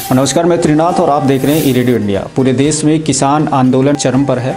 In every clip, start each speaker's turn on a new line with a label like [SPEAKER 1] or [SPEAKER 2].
[SPEAKER 1] नमस्कार, मैं त्रिनाथ और आप देख रहे हैं ई रेडियो इंडिया। पूरे देश में किसान आंदोलन चरम पर है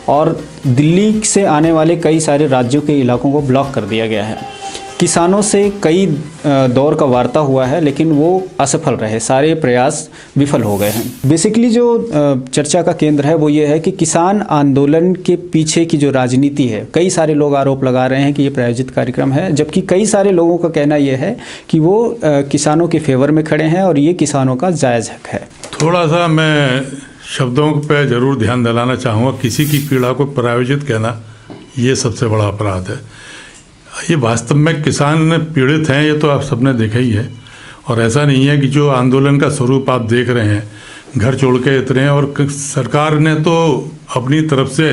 [SPEAKER 1] और दिल्ली से आने वाले कई सारे राज्यों के इलाकों को ब्लॉक कर दिया गया है। किसानों से कई दौर का वार्ता हुआ है, लेकिन वो असफल रहे, सारे प्रयास विफल हो गए हैं। बेसिकली जो चर्चा का केंद्र है वो ये है कि किसान आंदोलन के पीछे की जो राजनीति है, कई सारे लोग आरोप लगा रहे हैं कि ये प्रायोजित कार्यक्रम है, जबकि कई सारे लोगों का कहना ये है कि वो किसानों के फेवर में खड़े हैं और ये किसानों का जायज़ हक है।
[SPEAKER 2] थोड़ा सा मैं शब्दों पे ज़रूर ध्यान दिलाना चाहूँगा। किसी की पीड़ा को प्रायोजित कहना ये सबसे बड़ा अपराध है। ये वास्तव में किसान पीड़ित हैं, ये तो आप सबने देखा ही है। और ऐसा नहीं है कि जो आंदोलन का स्वरूप आप देख रहे हैं, घर छोड़ के इतने हैं, और सरकार ने तो अपनी तरफ से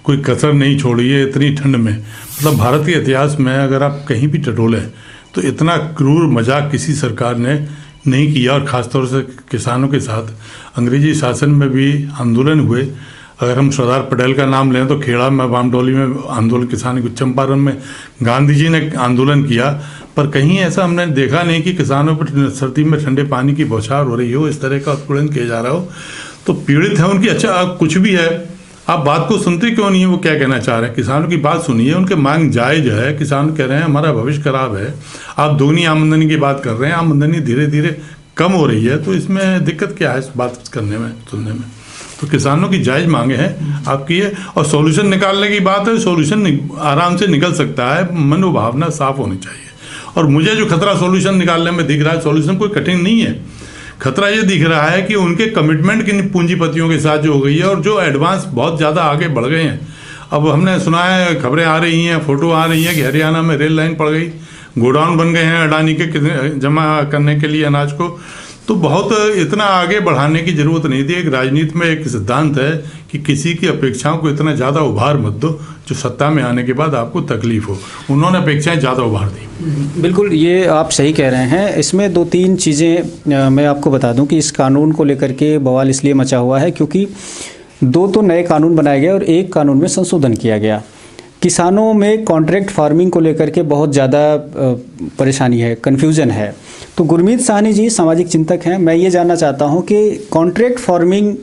[SPEAKER 2] कोई कसर नहीं छोड़ी है इतनी ठंड में। मतलब भारत के इतिहास में अगर आप कहीं भी टटोलें तो इतना क्रूर मजाक किसी सरकार ने नहीं किया। और ख़ासतौर से किसानों के साथ अंग्रेजी शासन में भी आंदोलन हुए। अगर हम सरदार पटेल का नाम लें तो खेड़ा में, वामडोली में आंदोलन किसान, चंपारण में गांधी जी ने आंदोलन किया। पर कहीं ऐसा हमने देखा नहीं कि किसानों पर सर्दी में ठंडे पानी की बौछार हो रही हो, इस तरह का उत्पीड़न किया जा रहा हो। तो पीड़ित है उनकी। अच्छा, आप कुछ भी है, आप बात को सुनते क्यों नहीं है? वो क्या कहना चाह रहे हैं? किसानों की बात सुनिए, उनके मांग जायज़ है। किसान कह रहे हैं हमारा भविष्य खराब है। आप दोगुनी आमदनी की बात कर रहे हैं, आमदनी धीरे धीरे कम हो रही है, तो इसमें दिक्कत क्या है इस बात करने में, सुनने में? तो किसानों की जायज़ मांगे हैं आपकी है। और सॉल्यूशन निकालने की बात है, सॉल्यूशन आराम से निकल सकता है, मनोभावना साफ होनी चाहिए। और मुझे जो खतरा सॉल्यूशन निकालने में दिख रहा है, सॉल्यूशन कोई कठिन नहीं है। खतरा ये दिख रहा है कि उनके कमिटमेंट की पूंजीपतियों के साथ जो हो गई है, और जो एडवांस बहुत ज़्यादा आगे बढ़ गए हैं। अब हमने सुना है, खबरें आ रही हैं, फोटो आ रही हैं कि हरियाणा में रेल लाइन पड़ गई, गोडाउन बन गए हैं अडानी के जमा करने के लिए अनाज को। तो बहुत इतना आगे बढ़ाने की ज़रूरत नहीं थी। एक राजनीति में एक सिद्धांत है कि किसी की अपेक्षाओं को इतना ज़्यादा उभार मत दो जो सत्ता में आने के बाद आपको तकलीफ हो। उन्होंने अपेक्षाएं ज़्यादा उभार दी।
[SPEAKER 1] बिल्कुल, ये आप सही कह रहे हैं। इसमें दो तीन चीज़ें मैं आपको बता दूं कि इस कानून को लेकर के बवाल इसलिए मचा हुआ है क्योंकि दो तो नए कानून बनाए गए और एक कानून में संशोधन किया गया। किसानों में कॉन्ट्रैक्ट फार्मिंग को लेकर के बहुत ज़्यादा परेशानी है, कन्फ्यूज़न है। तो गुरमीत साहनी जी सामाजिक चिंतक हैं। मैं ये जानना चाहता हूँ कि कॉन्ट्रैक्ट फार्मिंग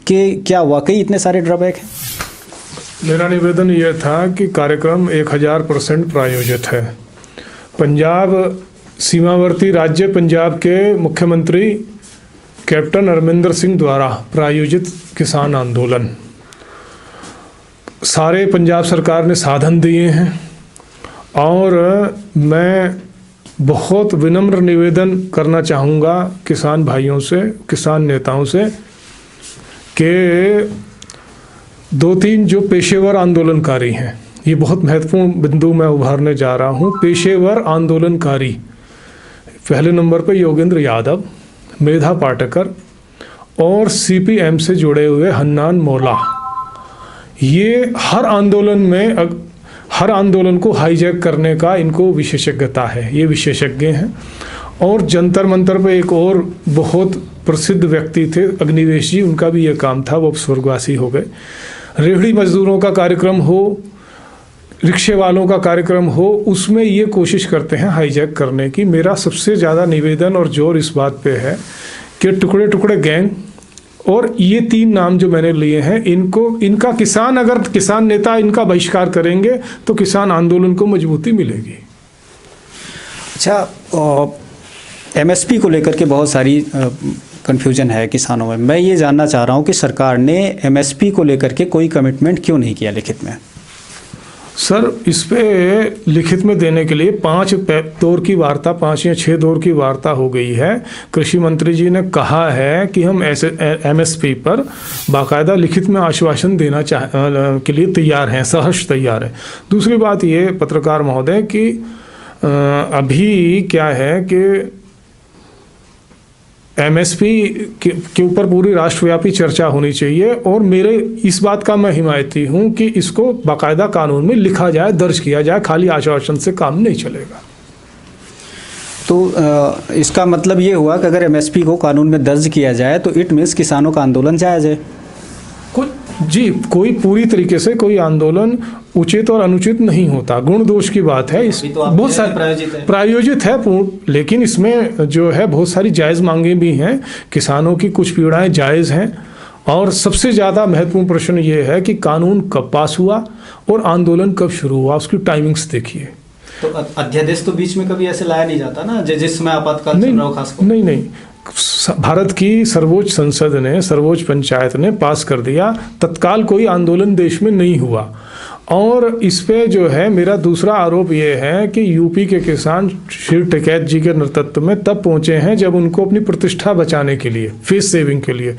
[SPEAKER 1] के क्या वाकई इतने सारे ड्रॉबैक हैं?
[SPEAKER 3] मेरा निवेदन यह था कि कार्यक्रम 1000% प्रायोजित है। पंजाब, सीमावर्ती राज्य पंजाब के मुख्यमंत्री कैप्टन अमरिंदर सिंह द्वारा प्रायोजित किसान आंदोलन, सारे पंजाब सरकार ने साधन दिए हैं। और मैं बहुत विनम्र निवेदन करना चाहूँगा किसान भाइयों से, किसान नेताओं से, कि दो तीन जो पेशेवर आंदोलनकारी हैं, ये बहुत महत्वपूर्ण बिंदु मैं उभारने जा रहा हूँ। पेशेवर आंदोलनकारी, पहले नंबर पे योगेंद्र यादव, मेधा पाटकर और सीपीएम से जुड़े हुए हन्नान मौला, ये हर आंदोलन को हाईजैक करने का इनको विशेषज्ञता है। ये विशेषज्ञ हैं। और जंतर मंतर पे एक और बहुत प्रसिद्ध व्यक्ति थे, अग्निवेश जी, उनका भी ये काम था, वो स्वर्गवासी हो गए। रेहड़ी मजदूरों का कार्यक्रम हो, रिक्शे वालों का कार्यक्रम हो, उसमें ये कोशिश करते हैं हाईजैक करने की। मेरा सबसे ज़्यादा निवेदन और जोर इस बात पे है कि टुकड़े टुकड़े गैंग और ये तीन नाम जो मैंने लिए हैं, इनका अगर किसान नेता इनका बहिष्कार करेंगे तो किसान आंदोलन को मजबूती मिलेगी।
[SPEAKER 1] अच्छा, एमएसपी को लेकर के बहुत सारी कन्फ्यूजन है किसानों में। मैं ये जानना चाह रहा हूँ कि सरकार ने एमएसपी को लेकर के कोई कमिटमेंट क्यों नहीं किया लिखित में?
[SPEAKER 3] सर, इस पे लिखित में देने के लिए 5 दौर की वार्ता, 5 या 6 दौर की वार्ता हो गई है। कृषि मंत्री जी ने कहा है कि हम ऐसे एमएसपी पर बाकायदा लिखित में आश्वासन देना के लिए तैयार हैं, सहर्ष तैयार है। दूसरी बात ये पत्रकार महोदय कि अभी क्या है कि एमएसपी के ऊपर पूरी राष्ट्रव्यापी चर्चा होनी चाहिए। और मेरे इस बात का मैं हिमायती हूँ कि इसको बाकायदा कानून में लिखा जाए, दर्ज किया जाए। खाली आश्वासन से काम नहीं चलेगा।
[SPEAKER 1] तो इसका मतलब ये हुआ कि अगर एमएसपी को कानून में दर्ज किया जाए तो इट मीन्स किसानों का आंदोलन जायज़ है।
[SPEAKER 3] जी, कोई पूरी तरीके से कोई आंदोलन उचित और अनुचित नहीं होता, गुण दोष की बात है। इस
[SPEAKER 1] तो
[SPEAKER 3] बहुत सारे प्रायोजित है लेकिन इसमें जो है बहुत सारी जायज़ मांगें भी हैं, किसानों की कुछ पीड़ाएं जायज़ हैं। और सबसे ज़्यादा महत्वपूर्ण प्रश्न ये है कि कानून कब पास हुआ और आंदोलन कब शुरू हुआ, उसकी टाइमिंग्स देखिए।
[SPEAKER 1] तो अध्यादेश तो बीच में कभी ऐसे लाया नहीं जाता ना, जिसमें आपातकाल चल रहा हो खास कर।
[SPEAKER 3] नहीं, भारत की सर्वोच्च संसद ने, सर्वोच्च पंचायत ने पास कर दिया, तत्काल कोई आंदोलन देश में नहीं हुआ। और इस पे जो है मेरा दूसरा आरोप ये है कि यूपी के किसान श्री टिकैत जी के नेतृत्व में तब पहुंचे हैं जब उनको अपनी प्रतिष्ठा बचाने के लिए, फेस सेविंग के लिए,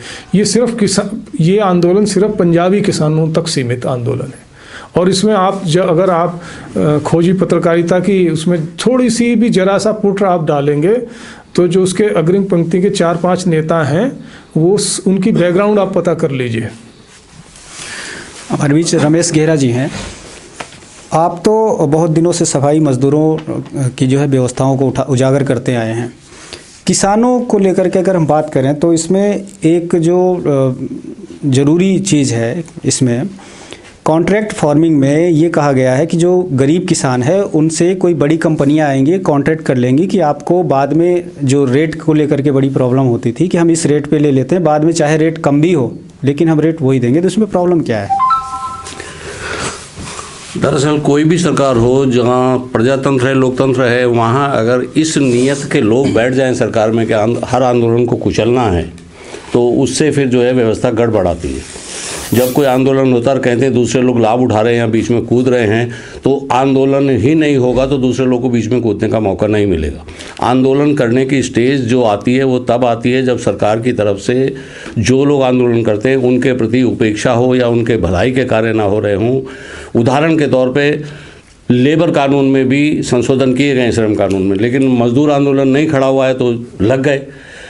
[SPEAKER 3] ये आंदोलन सिर्फ पंजाबी किसानों तक सीमित आंदोलन है। और इसमें अगर आप खोजी पत्रकारिता की उसमें थोड़ी सी भी जरा सा पुट आप डालेंगे तो जो उसके अग्रिम पंक्ति के 4-5 नेता हैं वो उनकी बैकग्राउंड आप पता कर लीजिए।
[SPEAKER 1] हमारे बीच रमेश घेरा जी हैं। आप तो बहुत दिनों से सफाई मजदूरों की जो है व्यवस्थाओं को उजागर करते आए हैं। किसानों को लेकर के अगर हम बात करें तो इसमें एक जो ज़रूरी चीज़ है, इसमें कॉन्ट्रैक्ट फार्मिंग में ये कहा गया है कि जो गरीब किसान है उनसे कोई बड़ी कंपनियां आएंगी, कॉन्ट्रैक्ट कर लेंगी कि आपको बाद में जो रेट को लेकर के बड़ी प्रॉब्लम होती थी कि हम इस रेट पे ले लेते हैं, बाद में चाहे रेट कम भी हो लेकिन हम रेट वही देंगे। तो इसमें प्रॉब्लम क्या है?
[SPEAKER 4] दरअसल कोई भी सरकार हो, जहाँ प्रजातंत्र है, लोकतंत्र है, वहाँ अगर इस नीयत के लोग बैठ जाएं सरकार में कि हर आंदोलन को कुचलना है, तो उससे फिर जो है व्यवस्था गड़बड़ाती है। जब कोई आंदोलन होता है कहते हैं दूसरे लोग लाभ उठा रहे हैं या बीच में कूद रहे हैं, तो आंदोलन ही नहीं होगा तो दूसरे लोग को बीच में कूदने का मौका नहीं मिलेगा। आंदोलन करने की स्टेज जो आती है वो तब आती है जब सरकार की तरफ से जो लोग आंदोलन करते हैं उनके प्रति उपेक्षा हो या उनके भलाई के कार्य ना हो रहे हों। उदाहरण के तौर पे लेबर कानून में भी संशोधन किए गए, श्रम कानून में, लेकिन मजदूर आंदोलन नहीं खड़ा हुआ है तो लग गए।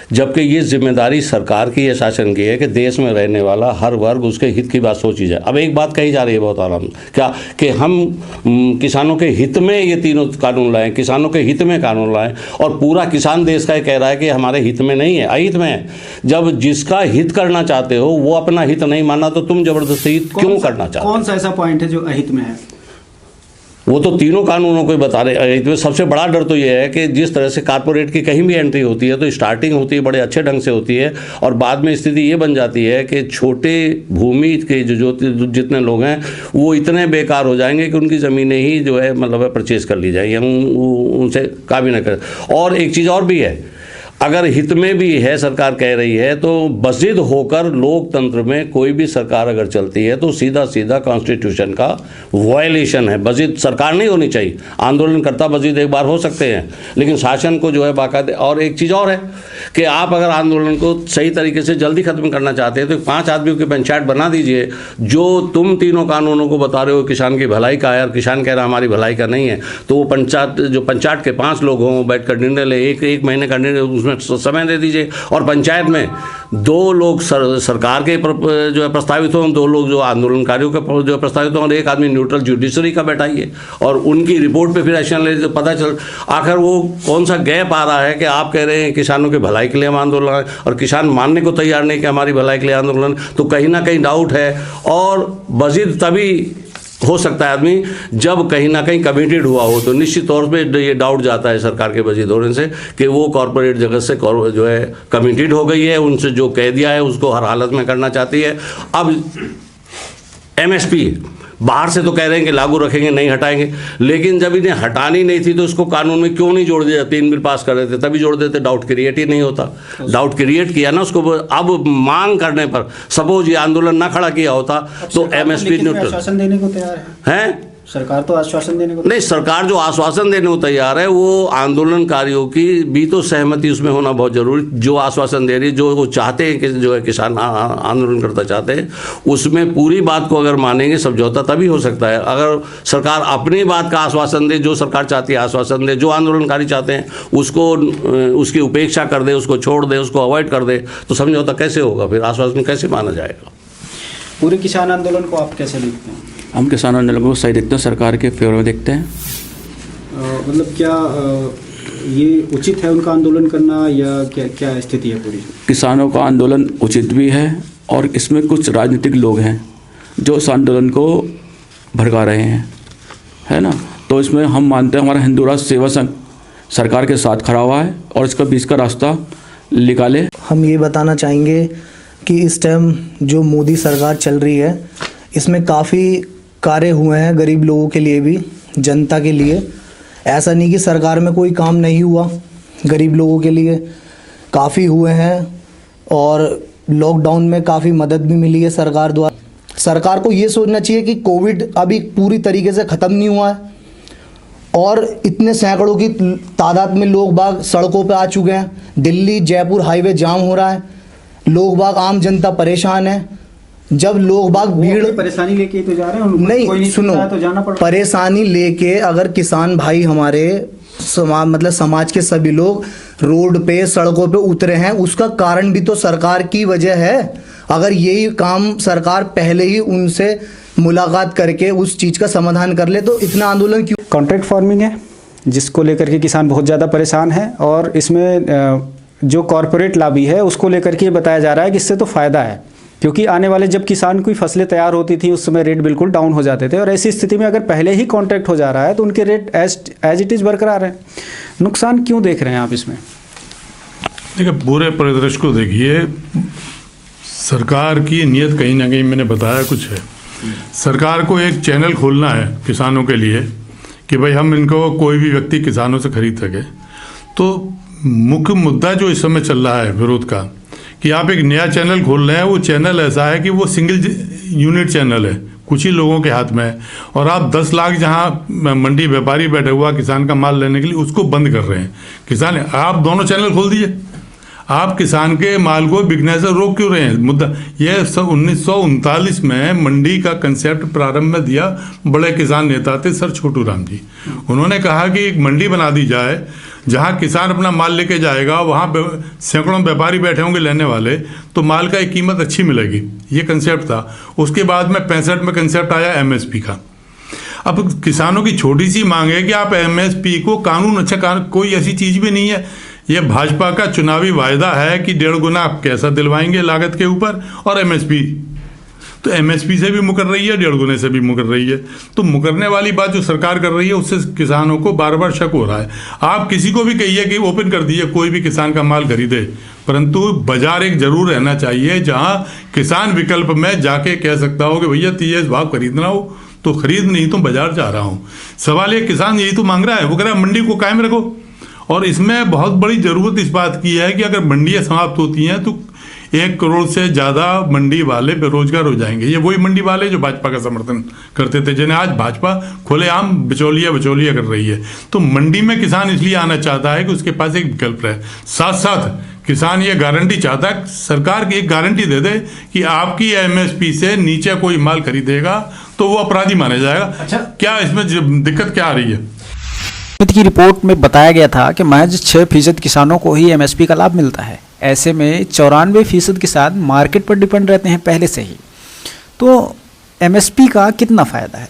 [SPEAKER 4] जबकि ये जिम्मेदारी सरकार की है, शासन की है कि देश में रहने वाला हर वर्ग उसके हित की बात सोची जाए। अब एक बात कही जा रही है बहुत आराम क्या कि हम किसानों के हित में ये तीनों कानून लाएं, किसानों के हित में कानून लाएं, और पूरा किसान देश का कह रहा है कि हमारे हित में नहीं है, अहित में है। जब जिसका हित करना चाहते हो वो अपना हित नहीं माना तो तुम जबरदस्ती हित क्यों करना चाहते हो?
[SPEAKER 1] कौन सा ऐसा पॉइंट है जो अहित में है?
[SPEAKER 4] वो तो तीनों कानूनों को बता रहे। इसमें सबसे बड़ा डर तो ये है कि जिस तरह से कारपोरेट की कहीं भी एंट्री होती है तो स्टार्टिंग होती है बड़े अच्छे ढंग से होती है और बाद में स्थिति ये बन जाती है कि छोटे भूमि के जो जितने लोग हैं वो इतने बेकार हो जाएंगे कि उनकी ज़मीनें ही जो है मतलब परचेज कर ली जाएंगी, हम उनसे काबू न करें। और एक चीज़ और भी है, अगर हित में भी है सरकार कह रही है तो बजिद होकर लोकतंत्र में कोई भी सरकार अगर चलती है तो सीधा सीधा कॉन्स्टिट्यूशन का वायलेशन है। बजिद सरकार नहीं होनी चाहिए, आंदोलनकर्ता बजिद एक बार हो सकते हैं लेकिन शासन को जो है बाकायदे। और एक चीज़ और है कि आप अगर आंदोलन को सही तरीके से जल्दी ख़त्म करना चाहते हैं तो 5 आदमियों की पंचायत बना दीजिए। जो तुम तीनों कानूनों को बता रहे हो किसान की भलाई का है और किसान कह रहा हमारी भलाई का नहीं है, तो वो पंचायत के 5 लोग हों, बैठ कर निर्णय ले, एक महीने का निर्णय समय दे दीजिए। और पंचायत में 2 लोग सरकार के जो है प्रस्तावित हों, 2 लोग जो आंदोलनकारियों के जो प्रस्तावित हों और एक आदमी न्यूट्रल जुडिशरी का बैठाइए और उनकी रिपोर्ट पे फिर एक्शन ले तो पता चल आखिर वो कौन सा गैप आ रहा है कि आप कह रहे हैं किसानों के भलाई के लिए हम आंदोलन और किसान मानने को तैयार नहीं कि हमारी भलाई के लिए आंदोलन। तो कहीं ना कहीं डाउट है। और मजीद तभी हो सकता है आदमी जब कहीं ना कहीं कमिटेड हुआ हो, तो निश्चित तौर पे ये डाउट जाता है सरकार के वजीद होने से कि वो कॉरपोरेट जगत से जो है कमिटेड हो गई है, उनसे जो कह दिया है उसको हर हालत में करना चाहती है। अब MSP बाहर से तो कह रहे हैं कि लागू रखेंगे, नहीं हटाएंगे, लेकिन जब इन्हें हटानी नहीं थी तो इसको कानून में क्यों नहीं जोड़ दिया? 3 बिल पास कर रहे थे तभी जोड़ देते, डाउट क्रिएट ही नहीं होता। डाउट क्रिएट किया ना उसको, अब मांग करने पर सपोज ये आंदोलन ना खड़ा किया होता तो MSP न्यूट्रल
[SPEAKER 1] आश्वासन देने को तैयार है। सरकार तो आश्वासन देने को
[SPEAKER 4] नहीं, सरकार जो आश्वासन देने को तैयार है वो आंदोलनकारियों की भी तो सहमति उसमें होना बहुत जरूरी। जो आश्वासन दे रही, जो वो चाहते हैं कि जो है किसान आंदोलन करता चाहते हैं, उसमें पूरी बात को अगर मानेंगे समझौता तभी हो सकता है। अगर सरकार अपनी बात का आश्वासन दे, जो सरकार चाहती है आश्वासन दे, जो आंदोलनकारी चाहते हैं उसको उसकी उपेक्षा कर दे, उसको छोड़ दे, उसको अवॉइड कर दे, तो समझौता कैसे होगा? फिर आश्वासन कैसे माना जाएगा?
[SPEAKER 1] पूरे किसान आंदोलन को आप कैसे देखते हैं?
[SPEAKER 5] हम किसान आंदोलन को सही देखते हैं, सरकार के फेवर में देखते हैं।
[SPEAKER 1] मतलब क्या ये उचित है उनका आंदोलन करना या क्या स्थिति है पूरी?
[SPEAKER 5] किसानों का आंदोलन उचित भी है और इसमें कुछ राजनीतिक लोग हैं जो इस आंदोलन को भड़का रहे हैं, है ना। तो इसमें हम मानते हैं हमारा हिंदू राष्ट्र सेवा संघ सरकार के साथ खड़ा हुआ है और इसका बीच का रास्ता निकाले।
[SPEAKER 6] हम ये बताना चाहेंगे कि इस टाइम जो मोदी सरकार चल रही है इसमें काफ़ी कार्य हुए हैं गरीब लोगों के लिए भी, जनता के लिए। ऐसा नहीं कि सरकार में कोई काम नहीं हुआ, गरीब लोगों के लिए काफ़ी हुए हैं और लॉकडाउन में काफ़ी मदद भी मिली है सरकार द्वारा। सरकार को ये सोचना चाहिए कि कोविड अभी पूरी तरीके से ख़त्म नहीं हुआ है और इतने सैकड़ों की तादाद में लोग बाग सड़कों पे आ चुके हैं। दिल्ली जयपुर हाईवे जाम हो रहा है, लोग बाग आम जनता परेशान है। जब लोग बाग भीड़
[SPEAKER 1] परेशानी लेके तो जा रहे हैं,
[SPEAKER 6] नहीं सुनो,
[SPEAKER 1] तो जाना पड़
[SPEAKER 6] परेशानी लेके अगर किसान भाई हमारे समाज के सभी लोग रोड पे सड़कों पे उतरे हैं, उसका कारण भी तो सरकार की वजह है। अगर यही काम सरकार पहले ही उनसे मुलाकात करके उस चीज़ का समाधान कर ले तो इतना आंदोलन क्यों।
[SPEAKER 1] कॉन्ट्रैक्ट फार्मिंग है जिसको लेकर के किसान बहुत ज़्यादा परेशान है और इसमें जो कॉरपोरेट लॉबी है उसको लेकर के ये बताया जा रहा है कि इससे तो फ़ायदा है, क्योंकि आने वाले जब किसान की फसलें तैयार होती थी उस समय रेट बिल्कुल डाउन हो जाते थे और ऐसी स्थिति में अगर पहले ही कॉन्ट्रैक्ट हो जा रहा है तो उनके रेट एज इट इज़ बरकरार है। नुकसान क्यों देख रहे हैं आप इसमें?
[SPEAKER 2] देखिए, पूरे परिदृश्य को देखिए, सरकार की नीयत कहीं ना कहीं मैंने बताया कुछ है। सरकार को एक चैनल खोलना है किसानों के लिए कि भाई हम इनको कोई भी व्यक्ति किसानों से खरीद सके। तो मुख्य मुद्दा जो इस समय चल रहा है विरोध का कि आप एक नया चैनल खोल रहे हैं, वो चैनल ऐसा है कि वो सिंगल यूनिट चैनल है, कुछ ही लोगों के हाथ में है और आप 10 लाख जहां मंडी व्यापारी बैठा हुआ किसान का माल लेने के लिए उसको बंद कर रहे हैं। किसान, आप दोनों चैनल खोल दीजिए, आप किसान के माल को बिकने से रोक क्यों रहे हैं? मुद्दा यह सब 1939 में मंडी का कंसेप्ट प्रारंभ में दिया बड़े किसान नेता थे सर छोटू राम जी। उन्होंने कहा कि एक मंडी बना दी जाए जहां किसान अपना माल लेके जाएगा, वहां सैकड़ों व्यापारी बैठे होंगे लेने वाले, तो माल का एक कीमत अच्छी मिलेगी। ये कंसेप्ट था। उसके बाद में 65 में कंसेप्ट आया एमएसपी का। अब किसानों की छोटी सी मांग है कि आप एमएसपी को कानून, कोई ऐसी चीज भी नहीं है। ये भाजपा का चुनावी वायदा है कि 1.5 गुना आप कैसा दिलवाएंगे लागत के ऊपर, और एमएसपी तो एमएसपी से भी मुकर रही है, 1.5 गुने से भी मुकर रही है। तो मुकरने वाली बात जो सरकार कर रही है उससे किसानों को बार बार शक हो रहा है। आप किसी को भी कहिए कि ओपन कर दीजिए, कोई भी किसान का माल खरीदे, परंतु बाजार एक जरूर रहना चाहिए जहां किसान विकल्प में जाके कह सकता हो कि भैया ये भाव खरीदना हो तो खरीद, नहीं तो बाजार जा रहा हूं। सवाल ये किसान यही तो मांग रहा है, वो कह रहा है मंडी को कायम रखो। और इसमें बहुत बड़ी जरूरत इस बात की है कि अगर मंडियां समाप्त होती हैं तो 1 करोड़ से ज़्यादा मंडी वाले बेरोजगार हो जाएंगे। ये वही मंडी वाले जो भाजपा का समर्थन करते थे, जिन्हें आज भाजपा खुलेआम बिचौलिया कर रही है। तो मंडी में किसान इसलिए आना चाहता है कि उसके पास एक विकल्प रहे। साथ साथ किसान ये गारंटी चाहता है, सरकार की एक गारंटी दे दे कि आपकी एमएसपी से नीचे कोई माल खरीदेगा तो वो अपराधी माना जाएगा। अच्छा, क्या इसमें दिक्कत क्या आ रही है?
[SPEAKER 1] समिति की रिपोर्ट में बताया गया था कि महज 6% किसानों को ही एमएसपी का लाभ मिलता है। ऐसे में 94% किसान मार्केट पर डिपेंड रहते हैं पहले से ही। तो एमएसपी का कितना फायदा है?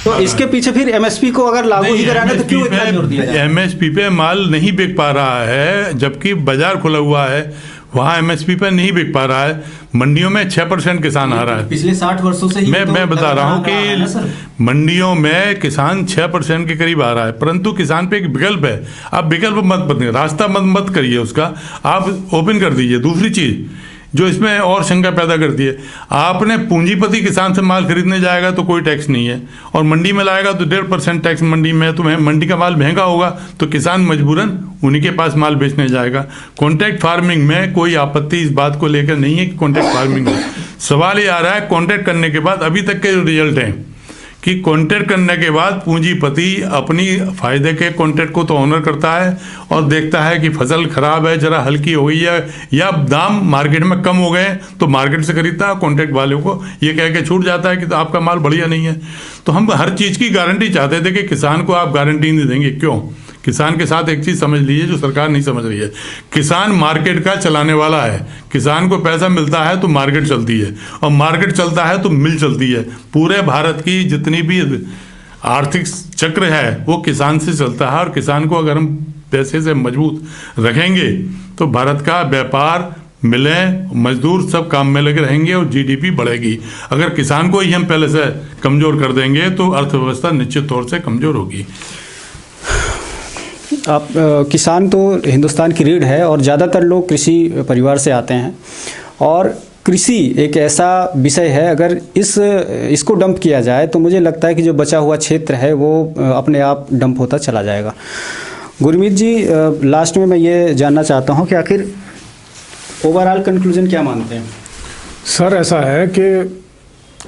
[SPEAKER 1] तो इसके पीछे फिर एमएसपी को अगर लागू ही कराना तो क्यों इतना जोर दिया जाए?
[SPEAKER 2] एमएसपी पे माल नहीं बिक पा रहा है, जबकि बाजार खुला हुआ है, वहाँ एमएसपी पे नहीं बिक पा रहा है। मंडियों में 6% किसान आ रहा है।
[SPEAKER 1] पिछले 60 वर्षों से
[SPEAKER 2] मैं बता रहा हूँ कि मंडियों में किसान 6% के करीब आ रहा है, परंतु किसान पे एक विकल्प है। आप विकल्प मत बदलिए, रास्ता मत करिए उसका, आप ओपन कर दीजिए। दूसरी चीज़ जो इसमें और शंका पैदा करती है, आपने पूंजीपति किसान से माल खरीदने जाएगा तो कोई टैक्स नहीं है, और मंडी में लाएगा तो 1.5% टैक्स मंडी में। तो मंडी का माल महंगा होगा तो किसान मजबूरन उन्हीं के पास माल बेचने जाएगा। कॉन्ट्रैक्ट फार्मिंग में कोई आपत्ति इस बात को लेकर नहीं है कि कॉन्ट्रैक्ट फार्मिंग है। सवाल ये आ रहा है कॉन्ट्रैक्ट करने के बाद अभी तक के जो रिजल्ट हैं कि कॉन्ट्रैक्ट करने के बाद पूंजीपति अपनी फायदे के कॉन्ट्रैक्ट को तो ऑनर करता है और देखता है कि फसल खराब है, जरा हल्की हो गई है या दाम मार्केट में कम हो गए तो मार्केट से खरीदता है। कॉन्ट्रैक्ट वालों को ये कह के छूट जाता है कि तो आपका माल बढ़िया नहीं है। तो हम हर चीज़ की गारंटी चाहते थे कि किसान को आप गारंटी नहीं देंगे। क्यों? किसान के साथ एक चीज़ समझ लीजिए जो सरकार नहीं समझ रही है, किसान मार्केट का चलाने वाला है। किसान को पैसा मिलता है तो मार्केट चलती है, और मार्केट चलता है तो मिल चलती है। पूरे भारत की जितनी भी आर्थिक चक्र है वो किसान से चलता है, और किसान को अगर हम पैसे से मजबूत रखेंगे तो भारत का व्यापार मिलें, मजदूर सब काम में लगे रहेंगे और जीडीपी बढ़ेगी। अगर किसान को ही हम पहले से कमज़ोर कर देंगे तो अर्थव्यवस्था निश्चित तौर से कमज़ोर होगी।
[SPEAKER 1] आप किसान तो हिंदुस्तान की रीढ़ है और ज़्यादातर लोग कृषि परिवार से आते हैं और कृषि एक ऐसा विषय है, अगर इसको डंप किया जाए तो मुझे लगता है कि जो बचा हुआ क्षेत्र है वो अपने आप डंप होता चला जाएगा। गुरमीत जी, लास्ट में मैं ये जानना चाहता हूँ कि आखिर ओवरऑल कंक्लूजन क्या मानते हैं?
[SPEAKER 3] सर, ऐसा है कि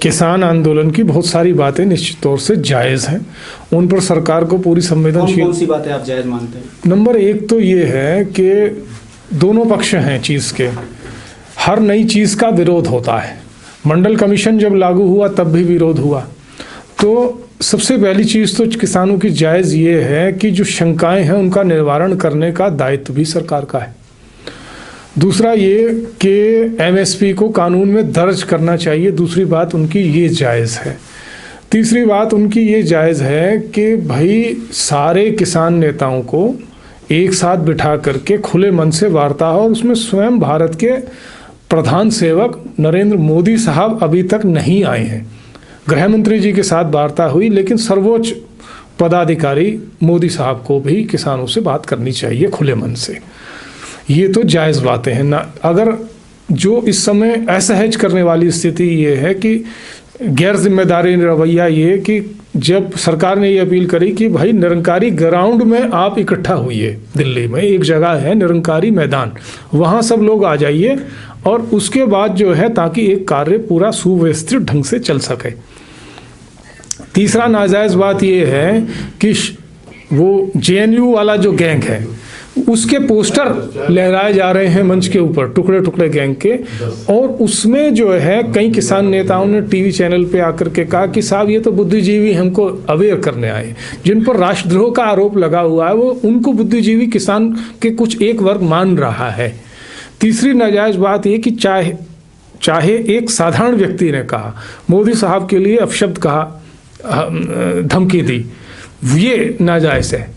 [SPEAKER 3] किसान आंदोलन की बहुत सारी बातें निश्चित तौर से जायज़ हैं, उन पर सरकार को पूरी संवेदनशील।
[SPEAKER 1] कौन सी बातें आप जायज़ मानते हैं?
[SPEAKER 3] नंबर एक तो ये है कि दोनों पक्ष हैं चीज़ के, हर नई चीज़ का विरोध होता है। मंडल कमीशन जब लागू हुआ तब भी विरोध हुआ। तो सबसे पहली चीज़ तो किसानों की जायज़ ये है कि जो शंकाएं हैं उनका निवारण करने का दायित्व भी सरकार का है। दूसरा ये कि एमएसपी को कानून में दर्ज करना चाहिए, दूसरी बात उनकी ये जायज़ है। तीसरी बात उनकी ये जायज़ है कि भाई सारे किसान नेताओं को एक साथ बिठा करके खुले मन से वार्ता हो, और उसमें स्वयं भारत के प्रधान सेवक नरेंद्र मोदी साहब अभी तक नहीं आए हैं। गृह मंत्री जी के साथ वार्ता हुई, लेकिन सर्वोच्च पदाधिकारी मोदी साहब को भी किसानों से बात करनी चाहिए खुले मन से। ये तो जायज़ बातें हैं ना। अगर जो इस समय असहज करने वाली स्थिति ये है कि गैर जिम्मेदारी रवैया ये कि जब सरकार ने ये अपील करी कि भाई निरंकारी ग्राउंड में आप इकट्ठा हुइए, दिल्ली में एक जगह है निरंकारी मैदान, वहाँ सब लोग आ जाइए, और उसके बाद जो है ताकि एक कार्य पूरा सुव्यवस्थित ढंग से चल सके। तीसरा नाजायज़ बात ये है कि वो जेएनयू वाला जो गैंग है उसके पोस्टर लहराए जा रहे हैं मंच के ऊपर, टुकड़े टुकड़े गैंग के, और उसमें जो है कई किसान नेताओं ने टीवी चैनल पे आकर के कहा कि साहब ये तो बुद्धिजीवी हमको अवेयर करने आए। जिन पर राष्ट्रद्रोह का आरोप लगा हुआ है वो उनको बुद्धिजीवी किसान के कुछ एक वर्ग मान रहा है। तीसरी नाजायज़ बात ये कि चाहे एक साधारण व्यक्ति ने कहा, मोदी साहब के लिए अपशब्द कहा, धमकी दी, ये नाजायज़ है।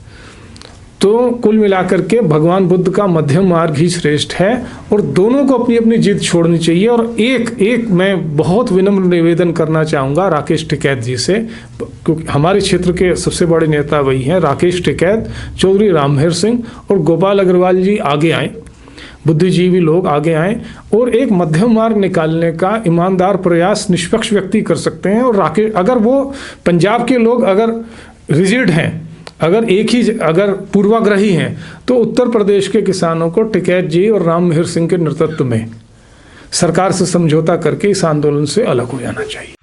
[SPEAKER 3] तो कुल मिलाकर के भगवान बुद्ध का मध्यम मार्ग ही श्रेष्ठ है, और दोनों को अपनी अपनी जिद छोड़नी चाहिए। और एक मैं बहुत विनम्र निवेदन करना चाहूँगा राकेश टिकैत जी से, क्योंकि हमारे क्षेत्र के सबसे बड़े नेता वही हैं, राकेश टिकैत, चौधरी रामहेर सिंह और गोपाल अग्रवाल जी आगे आएँ, बुद्धिजीवी लोग आगे आएँ और एक मध्यम मार्ग निकालने का ईमानदार प्रयास निष्पक्ष व्यक्ति कर सकते हैं। और राकेश, अगर वो पंजाब के लोग अगर रिजिड हैं, अगर पूर्वाग्रही हैं, तो उत्तर प्रदेश के किसानों को टिकैत जी और रामहेर सिंह के नेतृत्व में सरकार से समझौता करके इस आंदोलन से अलग हो जाना चाहिए।